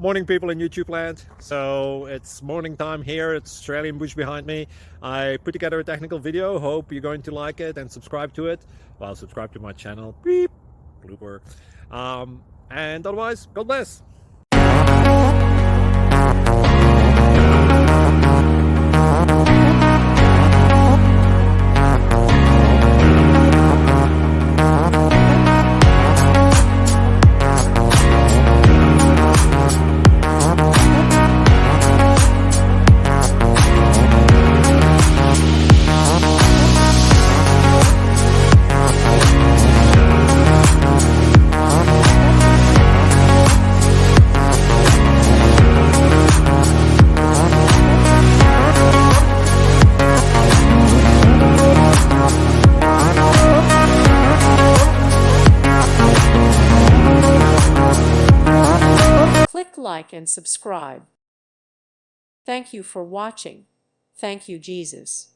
Morning, people in YouTube land. So it's morning time here. It's Australian bush behind me. I put together a technical video. Hope you're going to like it and subscribe to it. Well, subscribe to my channel. Beep. Blooper. And otherwise, God bless. Click like and subscribe. Thank you for watching. Thank you, Jesus.